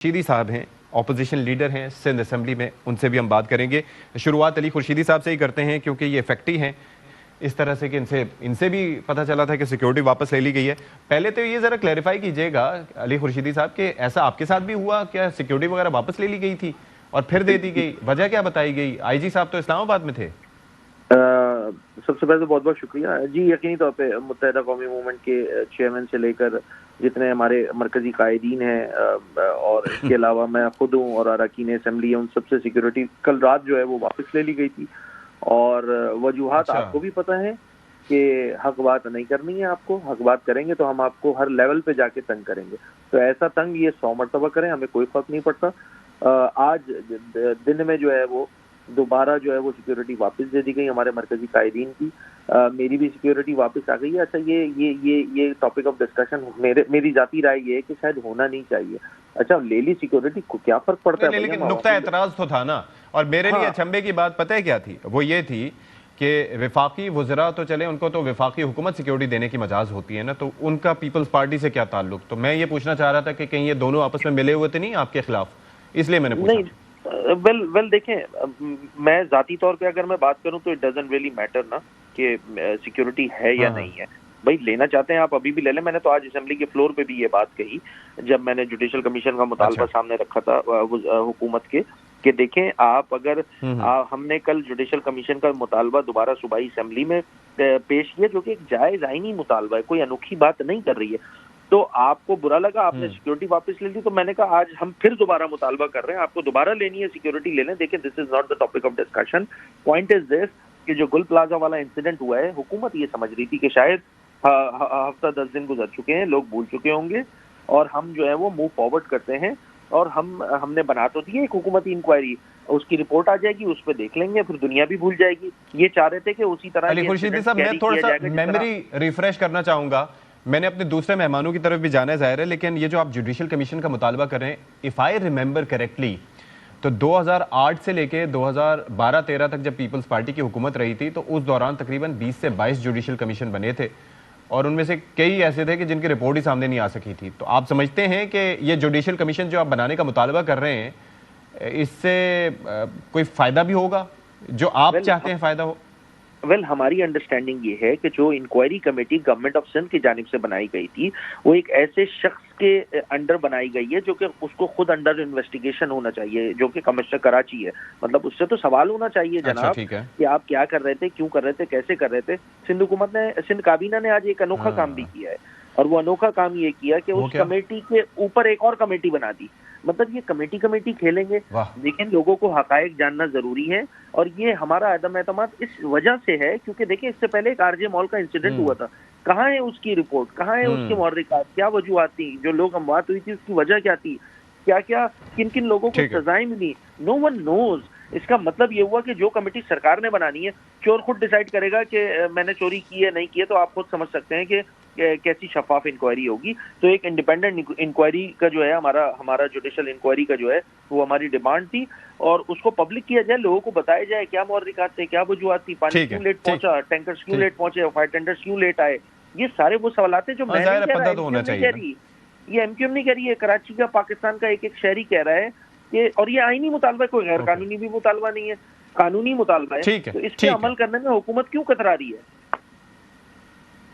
खुर्शीदी साहब हैं, opposition leader हैं सिंध असेंबली में, उनसे भी हम बात करेंगे। शुरुआत अली खुर्शीदी साहब से ही करते हैं क्योंकि ये फैक्टी हैं इस तरह से कि इनसे भी पता चला था कि सिक्योरिटी वापस ले ली गई है। पहले तो ये ज़रा क्लैरिफाई कीजिएगा अली खुर्शीदी साहब कि ऐसा आपके साथ भी हुआ, क्या सिक्योरिटी वगैरह वापस ले ली गई थी और फिर दे दी गई, वजह क्या बताई गई? आईजी साहब तो इस्लामाबाद में थे। सबसे पहले तो बहुत बहुत शुक्रिया जी। यकीनी तौर पे मुत्तहिदा कौमी मूवमेंट के चेयरमैन से लेकर जितने हमारे मरकजी कायदीन हैं और इसके अलावा मैं खुद हूँ और अरकान असेंबली है, उन सबसे सिक्योरिटी कल रात जो है वो वापस ले ली गई थी। और वजूहात आपको भी पता है कि हक बात नहीं करनी है, आपको हक बात करेंगे तो हम आपको हर लेवल पे जाके तंग करेंगे। तो ऐसा तंग ये 100 मरतबा करें, हमें कोई फर्क नहीं पड़ता। आज दिन में जो है वो दोबारा जो है वो सिक्योरिटी वापस दे दी गई हमारे मरकजी कायदीन की। मेरी भी सिक्योरिटी वापस आ गई है। अच्छा, ये टॉपिक ऑफ डिस्कशन मेरी जाती राय ये है कि शायद होना नहीं चाहिए। अच्छा, ले ली सिक्योरिटी को क्या फर्क पड़ता है? लेकिन नुक्ता एतराज तो था ना। और मेरे लिए अचंभे की बात पता है क्या थी? वो ये थी कि विफाकी वज़रा तो चले, उनको तो विफाकी हुकूमत सिक्योरिटी देने की मजाज होती है ना, तो उनका पीपल्स पार्टी से क्या ताल्लुक? तो मैं ये पूछना चाह रहा था कि कहीं ये दोनों आपस में मिले हुए थे नहीं आपके खिलाफ, इसलिए मैंने पूछा। वेल देखें, मैं जाती तौर पे अगर मैं बात करूं तो इट डजंट रियली मैटर ना कि सिक्योरिटी है या नहीं है। भाई लेना चाहते हैं आप अभी भी ले लें। मैंने तो आज असेंबली के फ्लोर पे भी ये बात कही जब मैंने जुडिशल कमीशन का मुतालबा सामने रखा था हुकूमत के, कि देखें आप अगर हमने कल जुडिशल कमीशन का मुतालबा दोबारा सूबाई असेंबली में पेश किया जो कि एक जायज़ आईनी मुतालबा है, कोई अनोखी बात नहीं कर रही है। तो आपको बुरा लगा, आपने सिक्योरिटी वापस ले ली, तो मैंने कहा आज हम फिर दोबारा मुतालबा कर रहे हैं, आपको दोबारा लेनी है सिक्योरिटी ले लें। देखिए, this is not the topic of discussion. Point is this कि जो गुल प्लाजा वाला इंसिडेंट हुआ है, हुकूमत ये समझ रही थी कि शायद हफ्ता 10 दिन गुजर चुके हैं, लोग भूल चुके होंगे और हम जो है वो मूव फॉरवर्ड करते हैं। और हमने बना तो दिए एक हुकूमती इंक्वायरी, उसकी रिपोर्ट आ जाएगी, उस पर देख लेंगे, फिर दुनिया भी भूल जाएगी। ये चाह रहे थे कि उसी तरह अली खुर्शीदी साहब, मैं थोड़ा सा मेमोरी रिफ्रेश करना चाहूंगा। मैंने अपने दूसरे मेहमानों की तरफ भी जाना है ज़ाहिर है, लेकिन ये जो आप जुडिशल कमीशन का मुतालबा कर रहे हैं, इफ़ आई रिमेंबर करेक्टली तो 2008 से लेके 2012-13 तक जब पीपल्स पार्टी की हुकूमत रही थी तो उस दौरान तकरीबन 20 से 22 जुडिशल कमीशन बने थे और उनमें से कई ऐसे थे कि जिनकी रिपोर्ट ही सामने नहीं आ सकी थी। तो आप समझते हैं कि ये जुडिशल कमीशन जो आप बनाने का मुतालबा कर रहे हैं, इससे कोई फ़ायदा भी होगा जो आप चाहते हैं फ़ायदा हो? वेल, हमारी अंडरस्टैंडिंग ये है कि जो inquiry committee government of Sindh की जानिब से बनाई गई थी वो एक ऐसे शख्स के अंडर बनाई गई है जो कि उसको खुद अंडर इन्वेस्टिगेशन होना चाहिए, जो कि कमिश्नर कराची है। मतलब उससे तो सवाल होना चाहिए जनाब कि आप क्या कर रहे थे, क्यों कर रहे थे, कैसे कर रहे थे। सिंध हुकूमत ने, सिंध काबीना ने आज एक अनोखा काम भी किया है और वो अनोखा काम ये किया कि उस कमेटी के ऊपर एक और कमेटी बना दी। मतलब ये कमेटी खेलेंगे, लेकिन लोगों को हकायक जानना जरूरी है। और ये हमारा अदम एतमाद इस वजह से है क्योंकि देखिए, इससे पहले एक आरजे मॉल का इंसिडेंट हुआ था, कहाँ है उसकी रिपोर्ट, कहाँ है उसके मुहर्रिकात, क्या वजूहात थी, जो लोग अमवात हुई थी उसकी वजह क्या थी, क्या क्या किन किन लोगों को सजाएं मिली, नो वन नोज। इसका मतलब ये हुआ कि जो कमेटी सरकार ने बनानी है, चोर खुद डिसाइड करेगा कि मैंने चोरी की है नहीं की है, तो आप खुद समझ सकते हैं कि कैसी शफाफ इंक्वायरी होगी। तो एक इंडिपेंडेंट इंक्वायरी का जो है हमारा जुडिशल इंक्वायरी का जो है वो हमारी डिमांड थी और उसको पब्लिक किया जाए, लोगों को बताया जाए क्या मुहर्रिकात थे, क्या वजूहात थी, पानी क्यों लेट पहुंचा, टैंकर्स क्यों लेट पहुंचे, फायर टेंडर्स क्यों लेट आए। ये सारे वो सवाल थे जो मैं नहीं कह रहा, ये एमक्यूएम नहीं कह रही है, कराची का पाकिस्तान का एक शहरी कह रहा है कि, और ये आईनी मुतालबा, कोई गैर कानूनी भी मुतालबा नहीं है, कानूनी मुतालबा है। तो इस पे अमल करने में हुकूमत क्यों कतरा रही है?